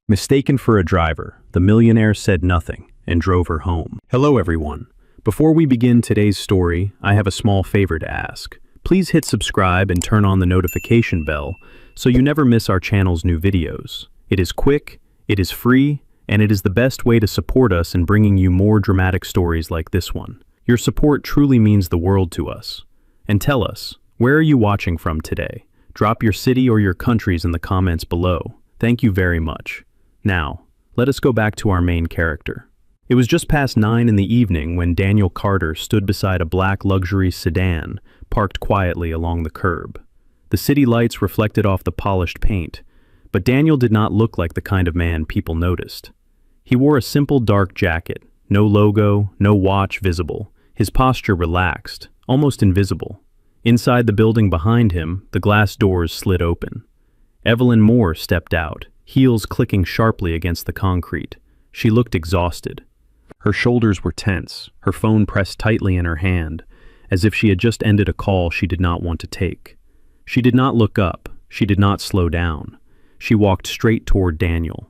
Mistaken for a driver, the millionaire said nothing and drove her home. Hello everyone. Before we begin today's story, I have a small favor to ask. Please hit subscribe and turn on the notification bell so you never miss our channel's new videos. It is quick, it is free, and it is the best way to support us in bringing you more dramatic stories like this one. Your support truly means the world to us. And tell us, where are you watching from today? Drop your city or your countries in the comments below. Thank you very much. Now, let us go back to our main character. It was just past 9 in the evening when Daniel Carter stood beside a black luxury sedan parked quietly along the curb. The city lights reflected off the polished paint, but Daniel did not look like the kind of man people noticed. He wore a simple dark jacket, no logo, no watch visible, his posture relaxed, almost invisible. Inside the building behind him, the glass doors slid open. Evelyn Moore stepped out, heels clicking sharply against the concrete. She looked exhausted. Her shoulders were tense, her phone pressed tightly in her hand, as if she had just ended a call she did not want to take. She did not look up, she did not slow down. She walked straight toward Daniel.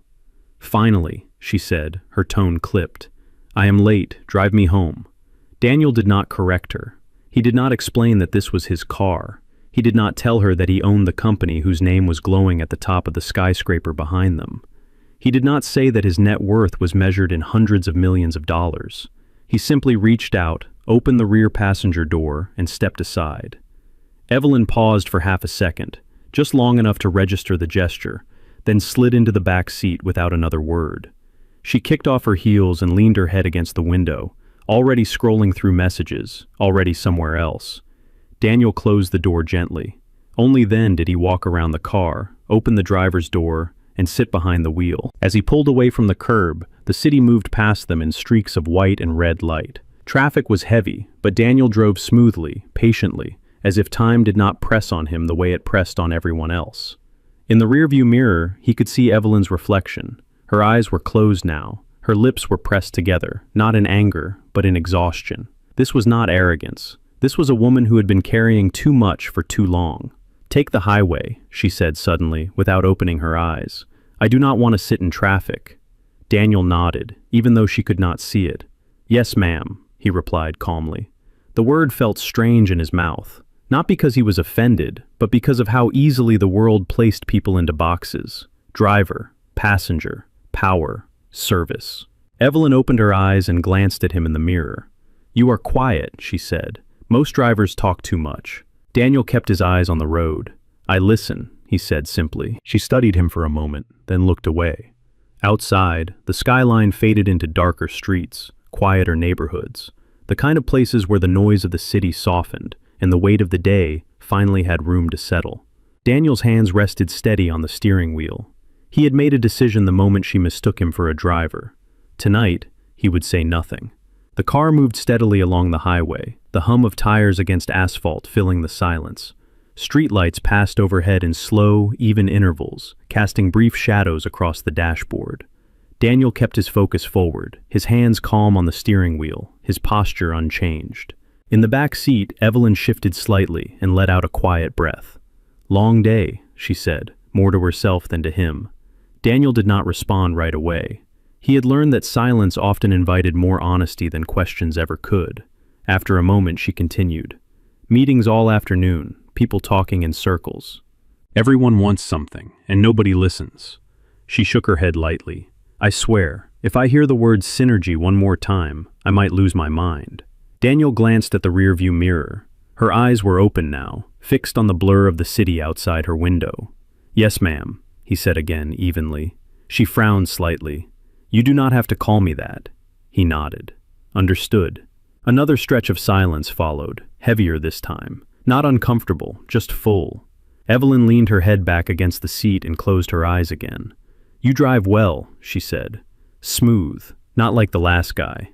"Finally," she said, her tone clipped. "I am late, drive me home." Daniel did not correct her. He did not explain that this was his car. He did not tell her that he owned the company whose name was glowing at the top of the skyscraper behind them. He did not say that his net worth was measured in hundreds of millions of dollars. He simply reached out, opened the rear passenger door, and stepped aside. Evelyn paused for half a second, just long enough to register the gesture, then slid into the back seat without another word. She kicked off her heels and leaned her head against the window, already scrolling through messages, already somewhere else. Daniel closed the door gently. Only then did he walk around the car, open the driver's door, and sit behind the wheel. As he pulled away from the curb, the city moved past them in streaks of white and red light. Traffic was heavy, but Daniel drove smoothly, patiently, as if time did not press on him the way it pressed on everyone else. In the rearview mirror, he could see Evelyn's reflection. Her eyes were closed now. Her lips were pressed together, not in anger, but in exhaustion. This was not arrogance. This was a woman who had been carrying too much for too long. "Take the highway," she said suddenly, without opening her eyes. "I do not want to sit in traffic." Daniel nodded, even though she could not see it. "Yes, ma'am," he replied calmly. The word felt strange in his mouth, not because he was offended, but because of how easily the world placed people into boxes. Driver, passenger, power, service. Evelyn opened her eyes and glanced at him in the mirror. "You are quiet," she said. "Most drivers talk too much." Daniel kept his eyes on the road. "I listen," he said simply. She studied him for a moment, then looked away. Outside, the skyline faded into darker streets, quieter neighborhoods, the kind of places where the noise of the city softened, and the weight of the day finally had room to settle. Daniel's hands rested steady on the steering wheel. He had made a decision the moment she mistook him for a driver. Tonight, he would say nothing. The car moved steadily along the highway, the hum of tires against asphalt filling the silence. Streetlights passed overhead in slow, even intervals, casting brief shadows across the dashboard. Daniel kept his focus forward, his hands calm on the steering wheel, his posture unchanged. In the back seat, Evelyn shifted slightly and let out a quiet breath. "Long day," she said, more to herself than to him. Daniel did not respond right away. He had learned that silence often invited more honesty than questions ever could. After a moment, she continued. "Meetings all afternoon, people talking in circles. Everyone wants something, and nobody listens." She shook her head lightly. "I swear, if I hear the word synergy one more time, I might lose my mind." Daniel glanced at the rearview mirror. Her eyes were open now, fixed on the blur of the city outside her window. "Yes, ma'am," he said again, evenly. She frowned slightly. "You do not have to call me that." He nodded. "Understood." Another stretch of silence followed, heavier this time. Not uncomfortable, just full. Evelyn leaned her head back against the seat and closed her eyes again. "You drive well," she said. "Smooth, not like the last guy."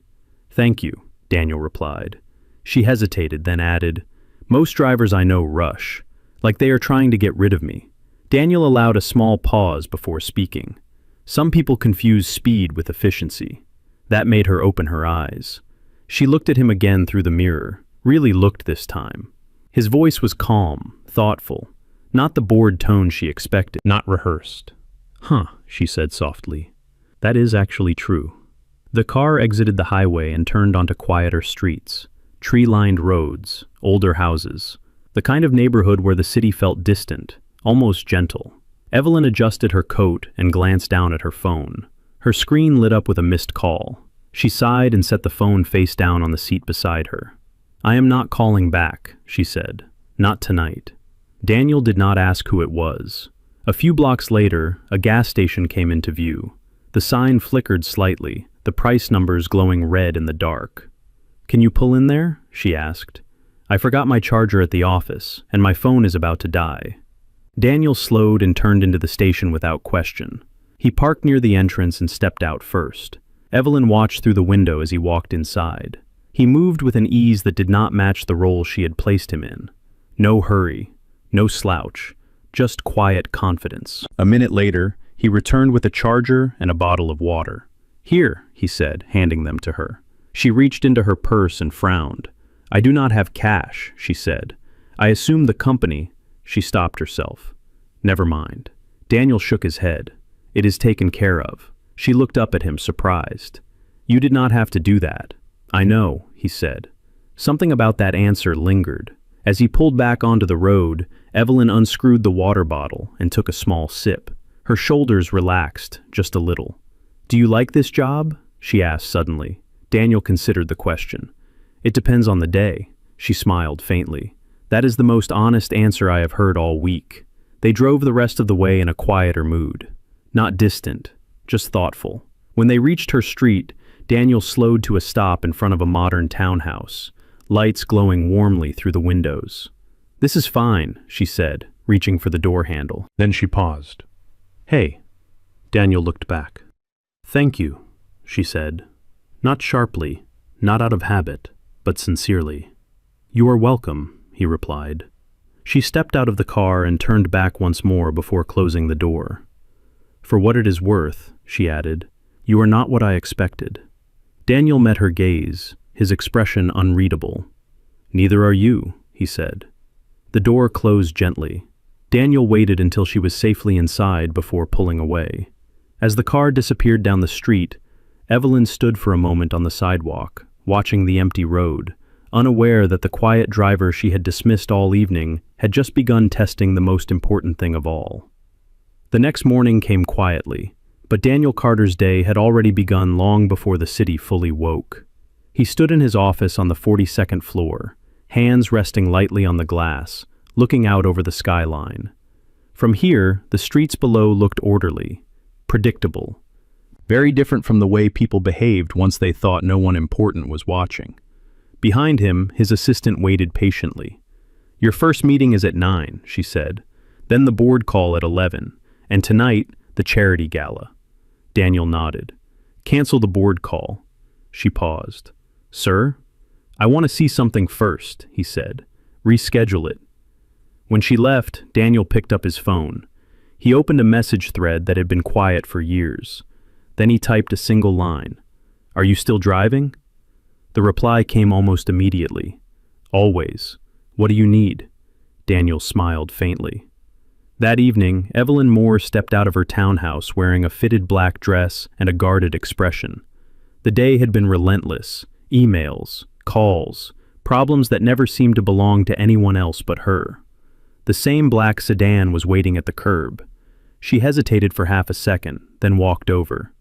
"Thank you," Daniel replied. She hesitated, then added, "Most drivers I know rush, like they are trying to get rid of me." Daniel allowed a small pause before speaking. Some people confuse speed with efficiency. That made her open her eyes. She looked at him again through the mirror, really looked this time. His voice was calm, thoughtful, not the bored tone she expected, not rehearsed. Huh, she said softly. That is actually true. The car exited the highway and turned onto quieter streets, tree-lined roads, older houses, the kind of neighborhood where the city felt distant, almost gentle. Evelyn adjusted her coat and glanced down at her phone. Her screen lit up with a missed call. She sighed and set the phone face down on the seat beside her. "I am not calling back," she said. "Not tonight." Daniel did not ask who it was. A few blocks later, a gas station came into view. The sign flickered slightly, the price numbers glowing red in the dark. "Can you pull in there?" she asked. "I forgot my charger at the office, and my phone is about to die." Daniel slowed and turned into the station without question. He parked near the entrance and stepped out first. Evelyn watched through the window as he walked inside. He moved with an ease that did not match the role she had placed him in. No hurry, no slouch, just quiet confidence. A minute later, he returned with a charger and a bottle of water. "Here," he said, handing them to her. She reached into her purse and frowned. "I do not have cash," she said. "I assume the company—" She stopped herself. "Never mind." Daniel shook his head. "It is taken care of." She looked up at him, surprised. "You did not have to do that." "I know," he said. Something about that answer lingered. As he pulled back onto the road, Evelyn unscrewed the water bottle and took a small sip. Her shoulders relaxed, just a little. "Do you like this job?" she asked suddenly. Daniel considered the question. "It depends on the day." She smiled faintly. "That is the most honest answer I have heard all week." They drove the rest of the way in a quieter mood. Not distant, just thoughtful. When they reached her street, Daniel slowed to a stop in front of a modern townhouse, lights glowing warmly through the windows. "This is fine," she said, reaching for the door handle. Then she paused. "Hey." Daniel looked back. "Thank you," she said. Not sharply, not out of habit, but sincerely. "You are welcome," he replied. She stepped out of the car and turned back once more before closing the door. "For what it is worth," she added, "you are not what I expected." Daniel met her gaze, his expression unreadable. "Neither are you," he said. The door closed gently. Daniel waited until she was safely inside before pulling away. As the car disappeared down the street, Evelyn stood for a moment on the sidewalk, watching the empty road, unaware that the quiet driver she had dismissed all evening had just begun testing the most important thing of all. The next morning came quietly, but Daniel Carter's day had already begun long before the city fully woke. He stood in his office on the 42nd floor, hands resting lightly on the glass, looking out over the skyline. From here, the streets below looked orderly, predictable, very different from the way people behaved once they thought no one important was watching. Behind him, his assistant waited patiently. "Your first meeting is at 9, she said. "Then the board call at 11, and tonight, the charity gala." Daniel nodded. "Cancel the board call." She paused. "Sir?" "I want to see something first," he said. "Reschedule it." When she left, Daniel picked up his phone. He opened a message thread that had been quiet for years. Then he typed a single line. "Are you still driving?" The reply came almost immediately. "Always. What do you need?" Daniel smiled faintly. That evening, Evelyn Moore stepped out of her townhouse wearing a fitted black dress and a guarded expression. The day had been relentless. Emails, calls, problems that never seemed to belong to anyone else but her. The same black sedan was waiting at the curb. She hesitated for half a second, then walked over.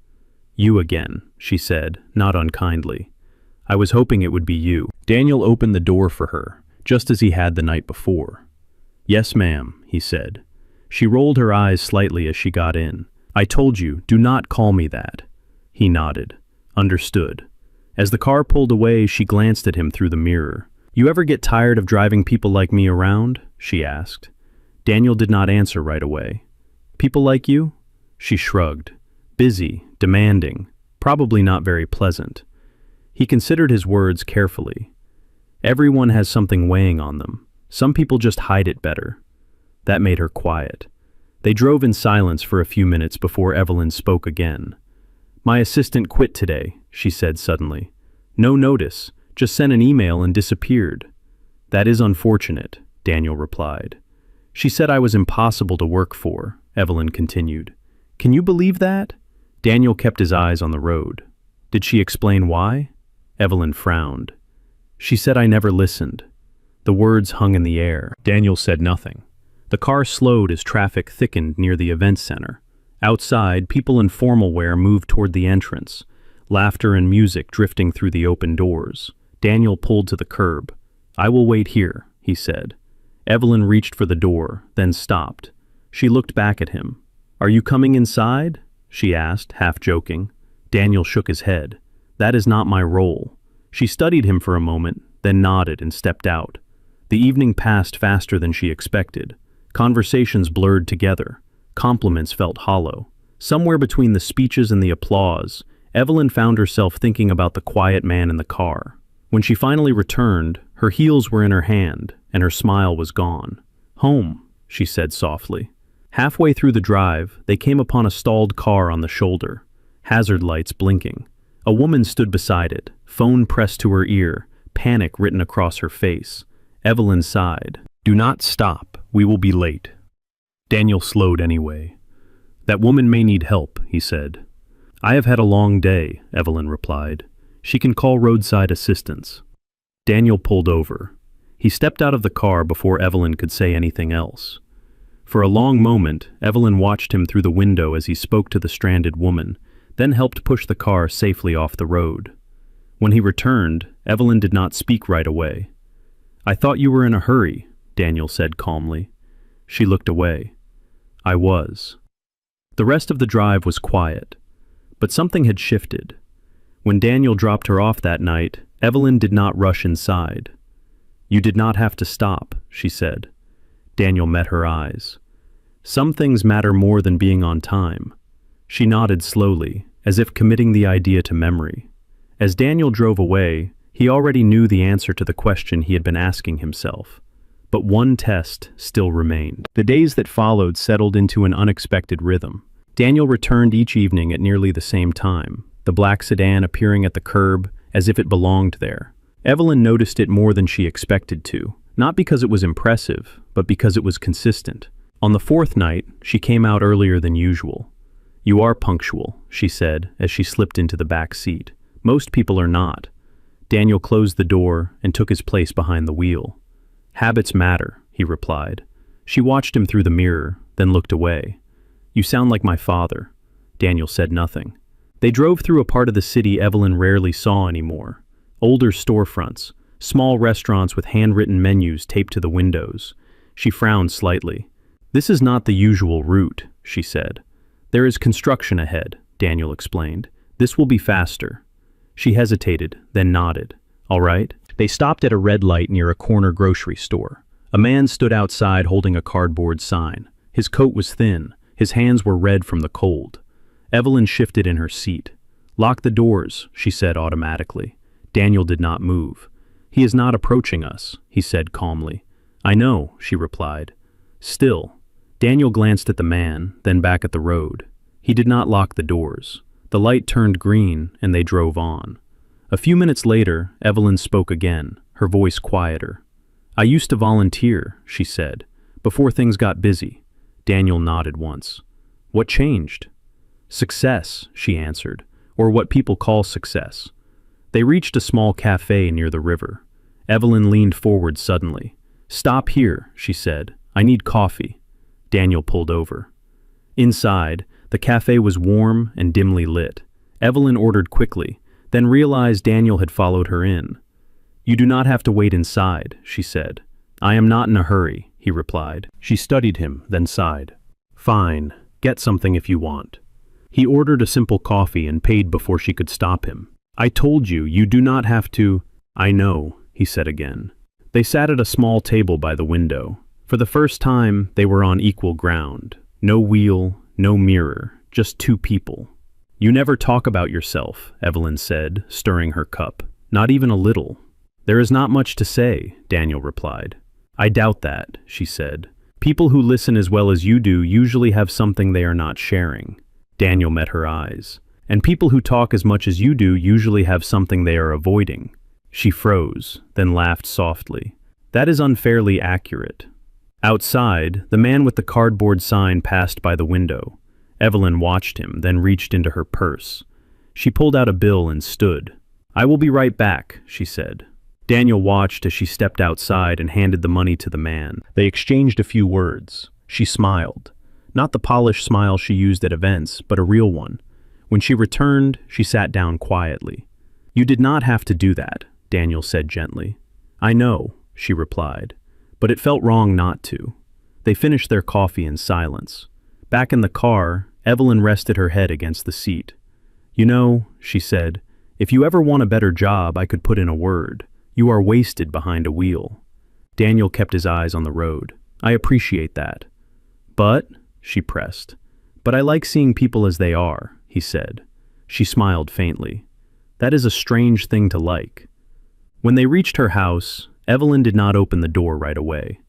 "You again," she said, not unkindly. "I was hoping it would be you." Daniel opened the door for her, just as he had the night before. "Yes, ma'am," he said. She rolled her eyes slightly as she got in. "I told you, do not call me that." He nodded. Understood. As the car pulled away, she glanced at him through the mirror. "You ever get tired of driving people like me around?" she asked. Daniel did not answer right away. "People like you?" She shrugged. "Busy, demanding, probably not very pleasant." He considered his words carefully. "Everyone has something weighing on them. Some people just hide it better." That made her quiet. They drove in silence for a few minutes before Evelyn spoke again. "My assistant quit today," she said suddenly. "No notice, just sent an email and disappeared." "That is unfortunate," Daniel replied. "She said I was impossible to work for," Evelyn continued. Can you believe that? Daniel kept his eyes on the road. Did she explain why? Evelyn frowned. She said I never listened. The words hung in the air. Daniel said nothing. The car slowed as traffic thickened near the event center. Outside, people in formal wear moved toward the entrance, laughter and music drifting through the open doors. Daniel pulled to the curb. I will wait here, he said. Evelyn reached for the door, then stopped. She looked back at him. Are you coming inside? She asked, half joking. Daniel shook his head. That is not my role. She studied him for a moment, then nodded and stepped out. The evening passed faster than she expected. Conversations blurred together. Compliments felt hollow. Somewhere between the speeches and the applause, Evelyn found herself thinking about the quiet man in the car. When she finally returned, her heels were in her hand, and her smile was gone. Home, she said softly. Halfway through the drive, they came upon a stalled car on the shoulder, hazard lights blinking. A woman stood beside it, phone pressed to her ear, panic written across her face. Evelyn sighed. Do not stop, we will be late. Daniel slowed anyway. That woman may need help, he said. I have had a long day, Evelyn replied. She can call roadside assistance. Daniel pulled over. He stepped out of the car before Evelyn could say anything else. For a long moment, Evelyn watched him through the window as he spoke to the stranded woman, then helped push the car safely off the road. When he returned, Evelyn did not speak right away. I thought you were in a hurry, Daniel said calmly. She looked away. I was. The rest of the drive was quiet, but something had shifted. When Daniel dropped her off that night, Evelyn did not rush inside. You did not have to stop, she said. Daniel met her eyes. Some things matter more than being on time. She nodded slowly, as if committing the idea to memory. As Daniel drove away, he already knew the answer to the question he had been asking himself. But one test still remained. The days that followed settled into an unexpected rhythm. Daniel returned each evening at nearly the same time, the black sedan appearing at the curb as if it belonged there. Evelyn noticed it more than she expected to, not because it was impressive, but because it was consistent. On the fourth night, she came out earlier than usual. You are punctual, she said as she slipped into the back seat. Most people are not. Daniel closed the door and took his place behind the wheel. Habits matter, he replied. She watched him through the mirror, then looked away. You sound like my father. Daniel said nothing. They drove through a part of the city Evelyn rarely saw anymore. Older storefronts, small restaurants with handwritten menus taped to the windows. She frowned slightly. This is not the usual route, she said. There is construction ahead, Daniel explained. This will be faster. She hesitated, then nodded. All right. They stopped at a red light near a corner grocery store. A man stood outside holding a cardboard sign. His coat was thin. His hands were red from the cold. Evelyn shifted in her seat. Lock the doors, she said automatically. Daniel did not move. He is not approaching us, he said calmly. I know, she replied. Still. Daniel glanced at the man, then back at the road. He did not lock the doors. The light turned green, and they drove on. A few minutes later, Evelyn spoke again, her voice quieter. I used to volunteer, she said, before things got busy. Daniel nodded once. What changed? Success, she answered, or what people call success. They reached a small cafe near the river. Evelyn leaned forward suddenly. Stop here, she said. I need coffee. Daniel pulled over. Inside, the cafe was warm and dimly lit. Evelyn ordered quickly, then realized Daniel had followed her in. You do not have to wait inside, she said. I am not in a hurry, he replied. She studied him, then sighed. Fine, get something if you want. He ordered a simple coffee and paid before she could stop him. I told you, you do not have to. I know, he said again. They sat at a small table by the window. For the first time, they were on equal ground. No wheel, no mirror, just two people. You never talk about yourself, Evelyn said, stirring her cup. Not even a little. There is not much to say, Daniel replied. I doubt that, she said. People who listen as well as you do usually have something they are not sharing. Daniel met her eyes. And people who talk as much as you do usually have something they are avoiding. She froze, then laughed softly. That is unfairly accurate. Outside, the man with the cardboard sign passed by the window. Evelyn watched him, then reached into her purse. She pulled out a bill and stood. "I will be right back," she said. Daniel watched as she stepped outside and handed the money to the man. They exchanged a few words. She smiled. Not the polished smile she used at events, but a real one. When she returned, she sat down quietly. "You did not have to do that," Daniel said gently. "I know," she replied, "but it felt wrong not to." They finished their coffee in silence. Back in the car, Evelyn rested her head against the seat. "You know," she said, "if you ever want a better job, I could put in a word. You are wasted behind a wheel." Daniel kept his eyes on the road. "I appreciate that." "But," she pressed. "But I like seeing people as they are," he said. She smiled faintly. "That is a strange thing to like." When they reached her house, Evelyn did not open the door right away.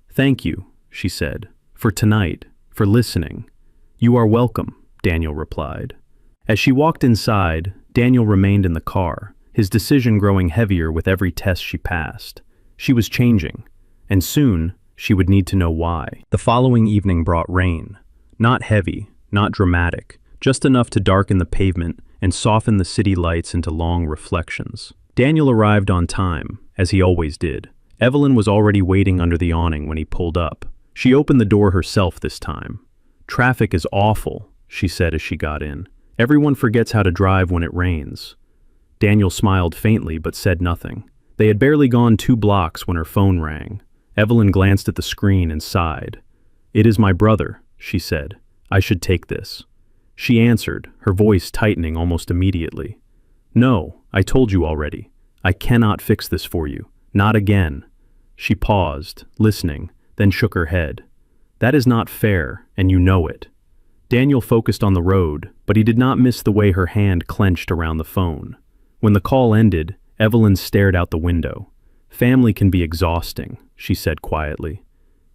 "Thank you," she said, "for tonight, for listening." "You are welcome," Daniel replied. As she walked inside, Daniel remained in the car, his decision growing heavier with every test she passed. She was changing, and soon she would need to know why. The following evening brought rain. Not heavy, not dramatic, just enough to darken the pavement and soften the city lights into long reflections. Daniel arrived on time, as he always did. Evelyn was already waiting under the awning when he pulled up. She opened the door herself this time. "Traffic is awful," she said as she got in. "Everyone forgets how to drive when it rains." Daniel smiled faintly but said nothing. They had barely gone 2 blocks when her phone rang. Evelyn glanced at the screen and sighed. "It is my brother," she said. "I should take this." She answered, her voice tightening almost immediately. "No, I told you already. I cannot fix this for you. Not again." She paused, listening, then shook her head. "That is not fair, and you know it." Daniel focused on the road, but he did not miss the way her hand clenched around the phone. When the call ended, Evelyn stared out the window. "Family can be exhausting," she said quietly.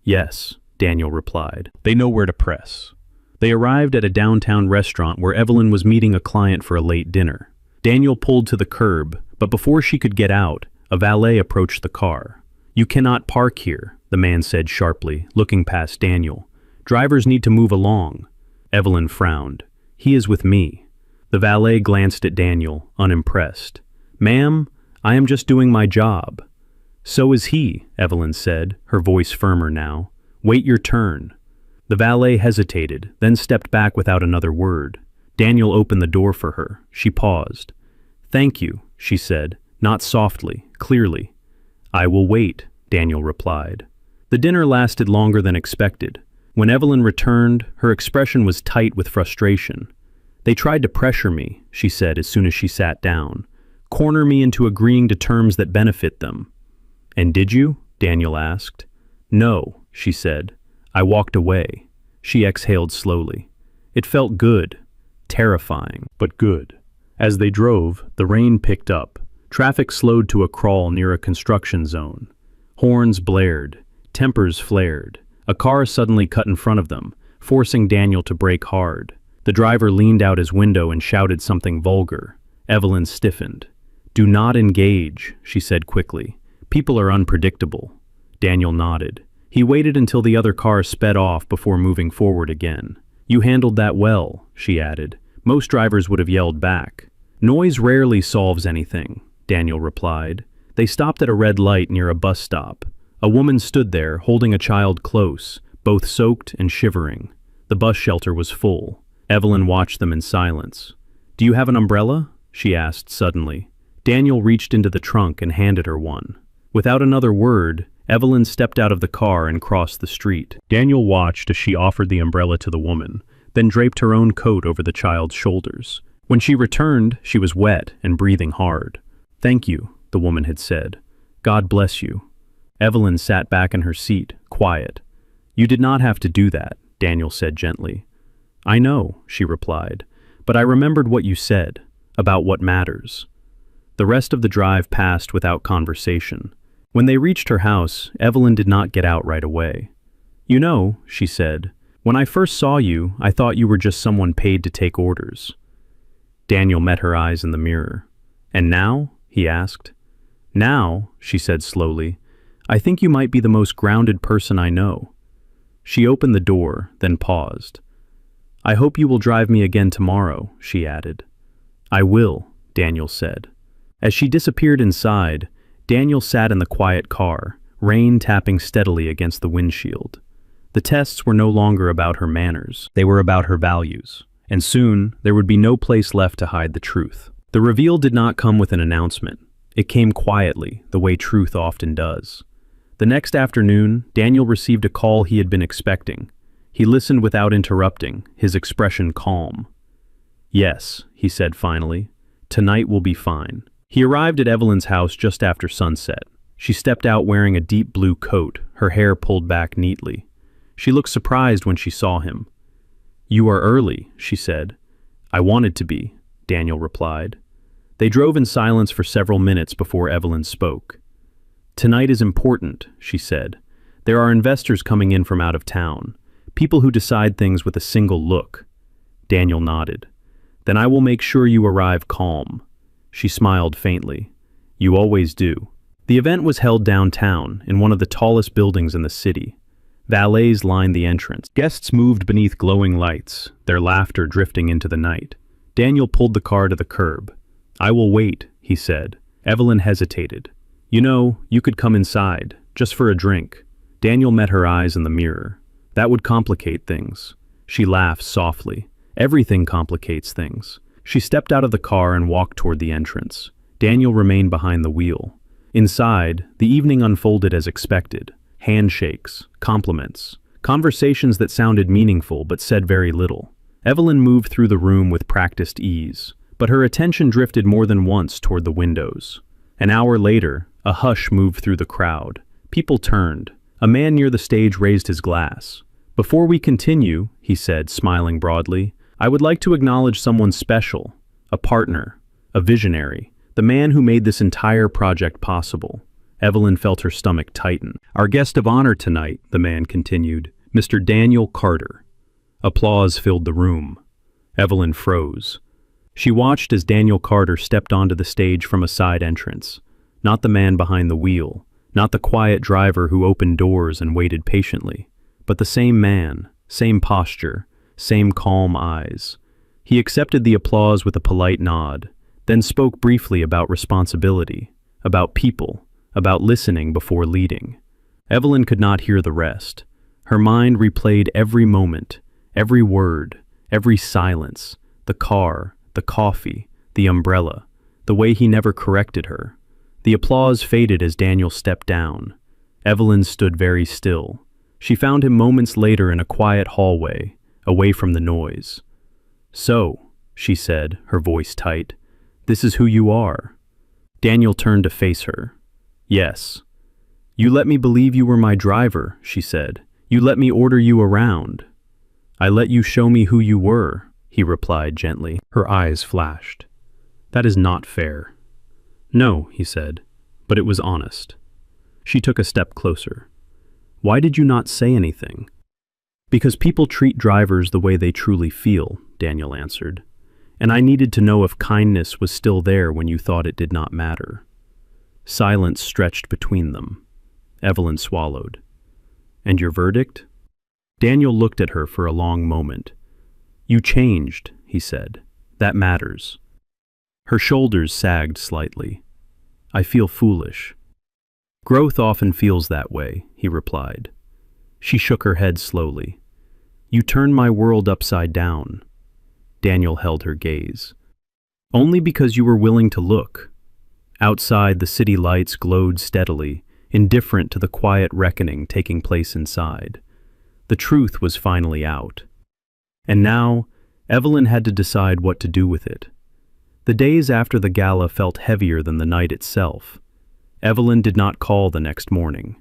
"Yes," Daniel replied. "They know where to press." They arrived at a downtown restaurant where Evelyn was meeting a client for a late dinner. Daniel pulled to the curb, but before she could get out, a valet approached the car. "You cannot park here," the man said sharply, looking past Daniel. "Drivers need to move along." Evelyn frowned. "He is with me." The valet glanced at Daniel, unimpressed. "Ma'am, I am just doing my job." "So is he," Evelyn said, her voice firmer now. "Wait your turn." The valet hesitated, then stepped back without another word. Daniel opened the door for her. She paused. "Thank you," she said, not softly, clearly. "I will wait," Daniel replied. The dinner lasted longer than expected. When Evelyn returned, her expression was tight with frustration. "They tried to pressure me," she said as soon as she sat down. "Corner me into agreeing to terms that benefit them." "And did you?" Daniel asked. "No," she said. "I walked away." She exhaled slowly. It felt good. Terrifying, but good. As they drove, the rain picked up. Traffic slowed to a crawl near a construction zone. Horns blared. Tempers flared. A car suddenly cut in front of them, forcing Daniel to brake hard. The driver leaned out his window and shouted something vulgar. Evelyn stiffened. "Do not engage," she said quickly. "People are unpredictable." Daniel nodded. He waited until the other car sped off before moving forward again. "You handled that well," she added. "Most drivers would have yelled back." "Noise rarely solves anything," Daniel replied. They stopped at a red light near a bus stop. A woman stood there, holding a child close, both soaked and shivering. The bus shelter was full. Evelyn watched them in silence. "Do you have an umbrella?" she asked suddenly. Daniel reached into the trunk and handed her one. Without another word, Evelyn stepped out of the car and crossed the street. Daniel watched as she offered the umbrella to the woman, then draped her own coat over the child's shoulders. When she returned, she was wet and breathing hard. "Thank you," the woman had said. "God bless you." Evelyn sat back in her seat, quiet. "You did not have to do that," Daniel said gently. "I know," she replied, "but I remembered what you said, about what matters." The rest of the drive passed without conversation. When they reached her house, Evelyn did not get out right away. "You know," she said, "when I first saw you, I thought you were just someone paid to take orders." Daniel met her eyes in the mirror. "And now?" he asked. "Now," she said slowly, "I think you might be the most grounded person I know." She opened the door, then paused. I hope you will drive me again tomorrow, she added. I will, Daniel said. As she disappeared inside, Daniel sat in the quiet car, rain tapping steadily against the windshield. The tests were no longer about her manners, they were about her values, and soon there would be no place left to hide the truth. The reveal did not come with an announcement. It came quietly, the way truth often does. The next afternoon, Daniel received a call he had been expecting. He listened without interrupting, his expression calm. Yes, he said finally, tonight will be fine. He arrived at Evelyn's house just after sunset. She stepped out wearing a deep blue coat, her hair pulled back neatly. She looked surprised when she saw him. You are early, she said. I wanted to be, Daniel replied. They drove in silence for several minutes before Evelyn spoke. Tonight is important, she said. There are investors coming in from out of town, people who decide things with a single look. Daniel nodded. Then I will make sure you arrive calm. She smiled faintly. You always do. The event was held downtown, in one of the tallest buildings in the city. Valets lined the entrance. Guests moved beneath glowing lights, their laughter drifting into the night. Daniel pulled the car to the curb. I will wait, he said. Evelyn hesitated. You know, you could come inside, just for a drink. Daniel met her eyes in the mirror. That would complicate things. She laughed softly. Everything complicates things. She stepped out of the car and walked toward the entrance. Daniel remained behind the wheel. Inside, the evening unfolded as expected. Handshakes, compliments, conversations that sounded meaningful but said very little. Evelyn moved through the room with practiced ease, but her attention drifted more than once toward the windows. An hour later, a hush moved through the crowd. People turned. A man near the stage raised his glass. Before we continue, he said, smiling broadly, I would like to acknowledge someone special, a partner, a visionary, the man who made this entire project possible. Evelyn felt her stomach tighten. Our guest of honor tonight, the man continued, Mr. Daniel Carter. Applause filled the room. Evelyn froze. She watched as Daniel Carter stepped onto the stage from a side entrance. Not the man behind the wheel, not the quiet driver who opened doors and waited patiently, but the same man, same posture, same calm eyes. He accepted the applause with a polite nod, then spoke briefly about responsibility, about people, about listening before leading. Evelyn could not hear the rest. Her mind replayed every moment, every word, every silence, the car, the coffee, the umbrella, the way he never corrected her. The applause faded as Daniel stepped down. Evelyn stood very still. She found him moments later in a quiet hallway, away from the noise. So, she said, her voice tight, this is who you are. Daniel turned to face her. Yes. You let me believe you were my driver, she said. You let me order you around. I let you show me who you were, he replied gently. Her eyes flashed. That is not fair. No, he said, but it was honest. She took a step closer. Why did you not say anything? Because people treat drivers the way they truly feel, Daniel answered. And I needed to know if kindness was still there when you thought it did not matter. Silence stretched between them. Evelyn swallowed. And your verdict? Daniel looked at her for a long moment. You changed, he said. That matters. Her shoulders sagged slightly. I feel foolish. Growth often feels that way, he replied. She shook her head slowly. You turned my world upside down. Daniel held her gaze. Only because you were willing to look. Outside, the city lights glowed steadily, indifferent to the quiet reckoning taking place inside. The truth was finally out. And now, Evelyn had to decide what to do with it. The days after the gala felt heavier than the night itself. Evelyn did not call the next morning.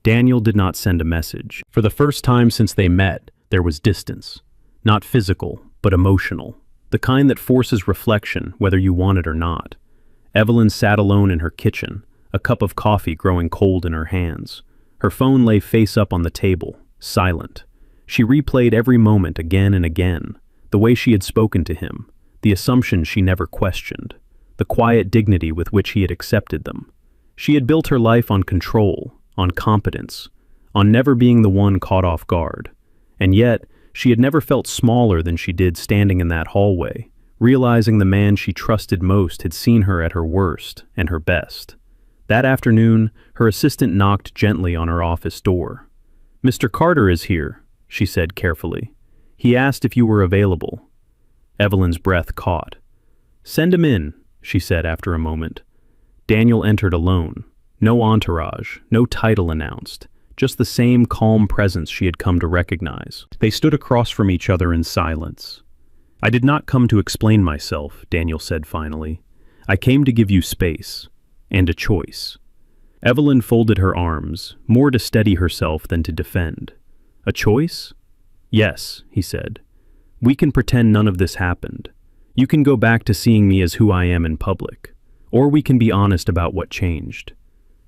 Daniel did not send a message. For the first time since they met, there was distance. Not physical, but emotional. The kind that forces reflection, whether you want it or not. Evelyn sat alone in her kitchen, a cup of coffee growing cold in her hands. Her phone lay face up on the table, silent. She replayed every moment again and again, the way she had spoken to him, the assumptions she never questioned, the quiet dignity with which he had accepted them. She had built her life on control, on competence, on never being the one caught off guard. And yet, She had never felt smaller than she did standing in that hallway, realizing the man she trusted most had seen her at her worst and her best. That afternoon, her assistant knocked gently on her office door. "Mr. Carter is here," she said carefully. "He asked if you were available." Evelyn's breath caught. "Send him in," she said after a moment. Daniel entered alone. No entourage, no title announced, just the same calm presence she had come to recognize. They stood across from each other in silence. "I did not come to explain myself," Daniel said finally. "I came to give you space. And a choice." Evelyn folded her arms, more to steady herself than to defend. "A choice?" "Yes," he said. "We can pretend none of this happened. You can go back to seeing me as who I am in public. Or we can be honest about what changed."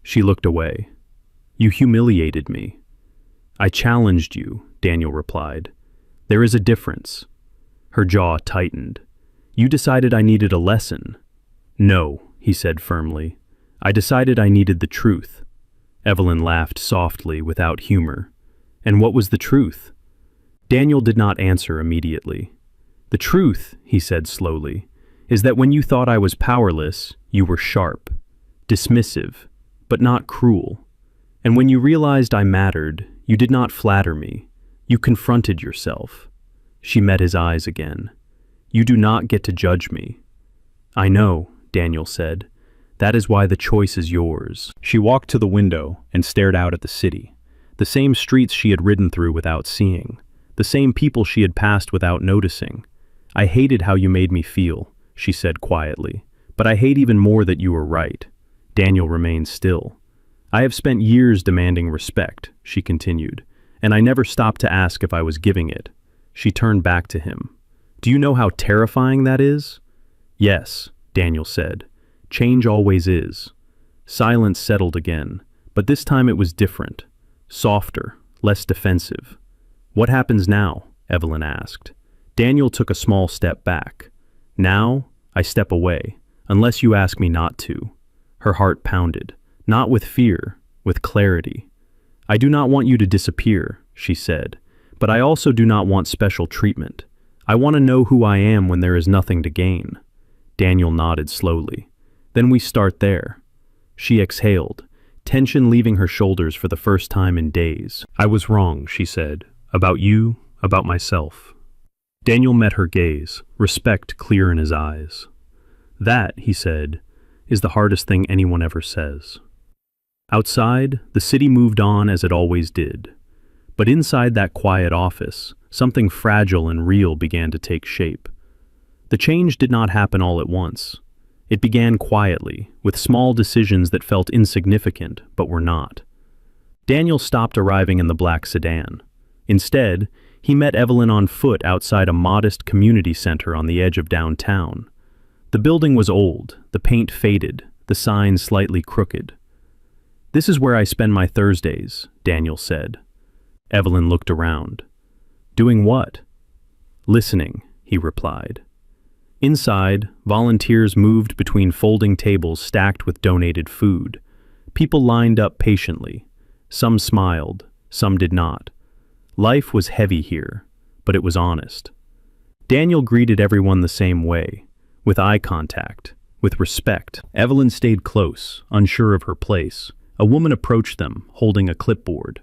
She looked away. "You humiliated me." "I challenged you," Daniel replied. "There is a difference." Her jaw tightened. "You decided I needed a lesson." "No," he said firmly. "I decided I needed the truth." Evelyn laughed softly, without humor. "And what was the truth?" Daniel did not answer immediately. "The truth," he said slowly, "is that when you thought I was powerless, you were sharp, dismissive, but not cruel. And when you realized I mattered, you did not flatter me. You confronted yourself." She met his eyes again. "You do not get to judge me." "I know," Daniel said. "That is why the choice is yours." She walked to the window and stared out at the city. The same streets she had ridden through without seeing. The same people she had passed without noticing. "I hated how you made me feel," she said quietly. "But I hate even more that you were right." Daniel remained still. "I have spent years demanding respect," she continued, "and I never stopped to ask if I was giving it." She turned back to him. "Do you know how terrifying that is?" "Yes," Daniel said. "Change always is." Silence settled again, but this time it was different. Softer, less defensive. "What happens now?" Evelyn asked. Daniel took a small step back. "Now, I step away, unless you ask me not to." Her heart pounded, not with fear, with clarity. "I do not want you to disappear," she said, "but I also do not want special treatment. I want to know who I am when there is nothing to gain." Daniel nodded slowly. "Then we start there." She exhaled, tension leaving her shoulders for the first time in days. "I was wrong," she said, "about you, about myself." Daniel met her gaze, respect clear in his eyes. "That," he said, "is the hardest thing anyone ever says." Outside, the city moved on as it always did. But inside that quiet office, something fragile and real began to take shape. The change did not happen all at once. It began quietly, with small decisions that felt insignificant, but were not. Daniel stopped arriving in the black sedan. Instead, he met Evelyn on foot outside a modest community center on the edge of downtown. The building was old, the paint faded, the sign slightly crooked. "This is where I spend my Thursdays," Daniel said. Evelyn looked around. "Doing what?" "Listening," he replied. Inside, volunteers moved between folding tables stacked with donated food. People lined up patiently. Some smiled, some did not. Life was heavy here, but it was honest. Daniel greeted everyone the same way, with eye contact, with respect. Evelyn stayed close, unsure of her place. A woman approached them, holding a clipboard.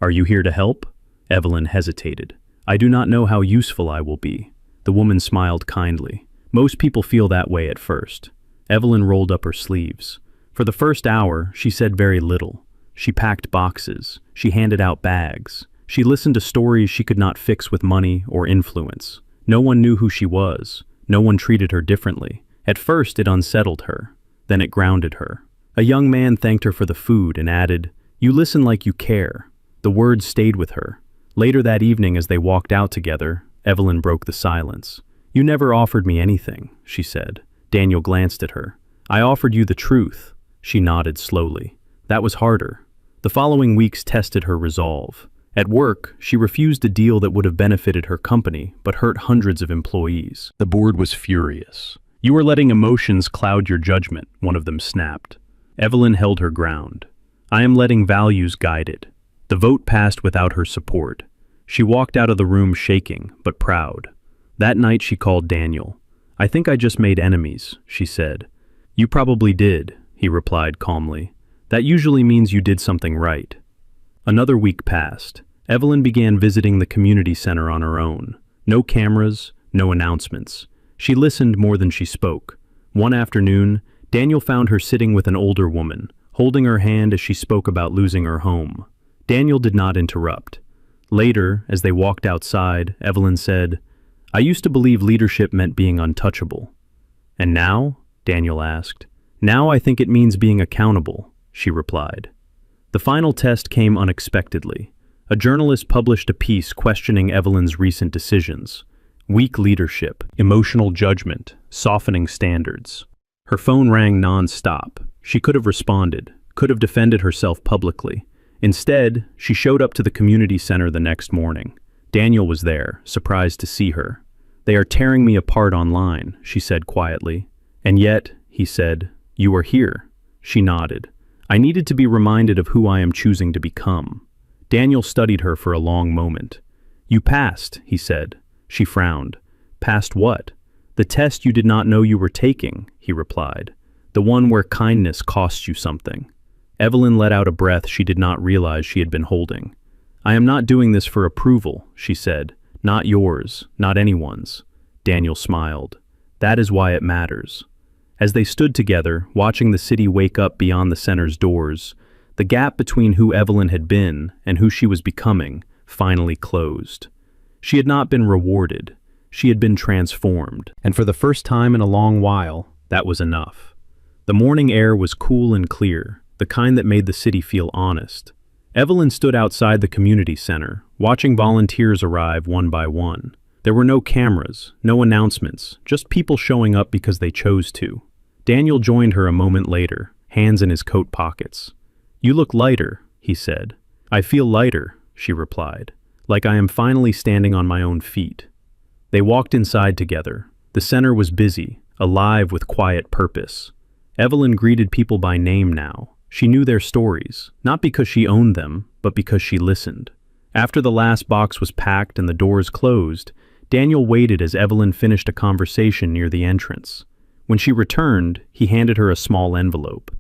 "Are you here to help?" Evelyn hesitated. "I do not know how useful I will be." The woman smiled kindly. Most people feel that way at first. Evelyn rolled up her sleeves. For the first hour, she said very little. She packed boxes. She handed out bags. She listened to stories she could not fix with money or influence. No one knew who she was. No one treated her differently. At first, it unsettled her. Then it grounded her. A young man thanked her for the food and added, "You listen like you care." The words stayed with her. Later that evening, as they walked out together, Evelyn broke the silence. "You never offered me anything," she said. Daniel glanced at her. "I offered you the truth." She nodded slowly. "That was harder." The following weeks tested her resolve. At work, she refused a deal that would have benefited her company, but hurt hundreds of employees. The board was furious. "You are letting emotions cloud your judgment," one of them snapped. Evelyn held her ground. "I am letting values guide it." The vote passed without her support. She walked out of the room shaking, but proud. That night she called Daniel. "I think I just made enemies," she said. "You probably did," he replied calmly. "That usually means you did something right." Another week passed. Evelyn began visiting the community center on her own. No cameras, no announcements. She listened more than she spoke. One afternoon, Daniel found her sitting with an older woman, holding her hand as she spoke about losing her home. Daniel did not interrupt. Later, as they walked outside, Evelyn said, "I used to believe leadership meant being untouchable." "And now?" Daniel asked. "Now I think it means being accountable," she replied. The final test came unexpectedly. A journalist published a piece questioning Evelyn's recent decisions. Weak leadership, emotional judgment, softening standards. Her phone rang non-stop. She could have responded, could have defended herself publicly. Instead, she showed up to the community center the next morning. Daniel was there, surprised to see her. "They are tearing me apart online," she said quietly. "And yet," he said, "you are here." She nodded. "I needed to be reminded of who I am choosing to become." Daniel studied her for a long moment. "You passed," he said. She frowned. "Passed what?" "The test you did not know you were taking," he replied. "The one where kindness costs you something." Evelyn let out a breath she did not realize she had been holding. "I am not doing this for approval," she said. "Not yours, not anyone's." Daniel smiled. "That is why it matters." As they stood together, watching the city wake up beyond the center's doors, the gap between who Evelyn had been and who she was becoming finally closed. She had not been rewarded. She had been transformed. And for the first time in a long while, that was enough. The morning air was cool and clear, the kind that made the city feel honest. Evelyn stood outside the community center, watching volunteers arrive one by one. There were no cameras, no announcements, just people showing up because they chose to. Daniel joined her a moment later, hands in his coat pockets. "You look lighter," he said. "I feel lighter," she replied, "like I am finally standing on my own feet." They walked inside together. The center was busy, alive with quiet purpose. Evelyn greeted people by name now. She knew their stories, not because she owned them, but because she listened. After the last box was packed and the doors closed, Daniel waited as Evelyn finished a conversation near the entrance. When she returned, he handed her a small envelope.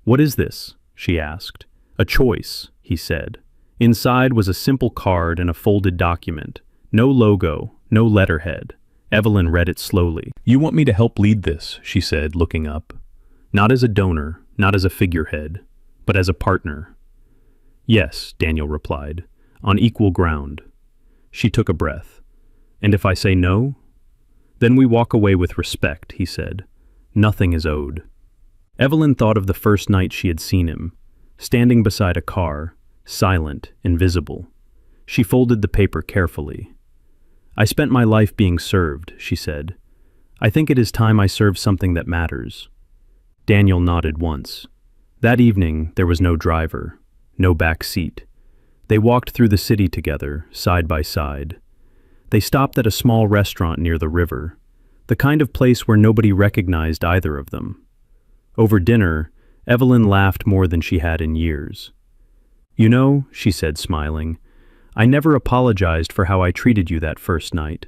"What is this?" she asked. "A choice," he said. Inside was a simple card and a folded document. No logo, no letterhead. Evelyn read it slowly. "You want me to help lead this," she said, looking up. "Not as a donor, not as a figurehead, but as a partner." "Yes," Daniel replied, "on equal ground." She took a breath. "And if I say no?" "Then we walk away with respect," he said. "Nothing is owed." Evelyn thought of the first night she had seen him, standing beside a car, silent, invisible. She folded the paper carefully. "I spent my life being served," she said. "I think it is time I serve something that matters." Daniel nodded once. That evening, there was no driver, no back seat. They walked through the city together, side by side. They stopped at a small restaurant near the river, the kind of place where nobody recognized either of them. Over dinner, Evelyn laughed more than she had in years. "You know," she said, smiling, "I never apologized for how I treated you that first night."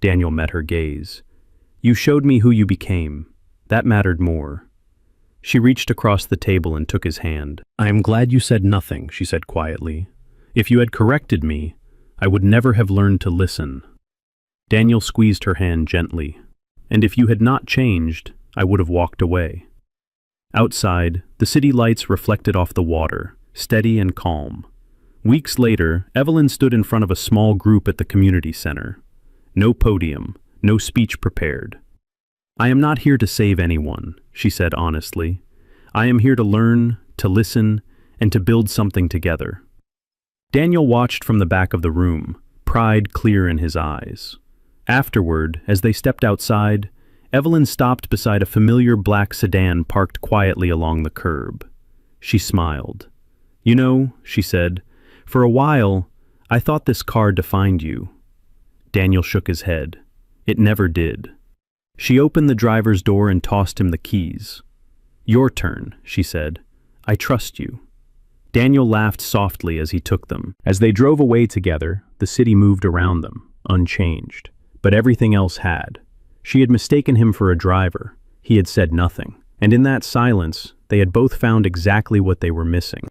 Daniel met her gaze. "You showed me who you became. That mattered more." She reached across the table and took his hand. "I am glad you said nothing," she said quietly. "If you had corrected me, I would never have learned to listen." Daniel squeezed her hand gently. "And if you had not changed, I would have walked away." Outside, the city lights reflected off the water, steady and calm. Weeks later, Evelyn stood in front of a small group at the community center. No podium, no speech prepared. "I am not here to save anyone," she said honestly. "I am here to learn, to listen, and to build something together." Daniel watched from the back of the room, pride clear in his eyes. Afterward, as they stepped outside, Evelyn stopped beside a familiar black sedan parked quietly along the curb. She smiled. "You know," she said, "for a while, I thought this car defined you." Daniel shook his head. "It never did." She opened the driver's door and tossed him the keys. "Your turn," she said. "I trust you." Daniel laughed softly as he took them. As they drove away together, the city moved around them, unchanged. But everything else had. She had mistaken him for a driver. He had said nothing. And in that silence, they had both found exactly what they were missing.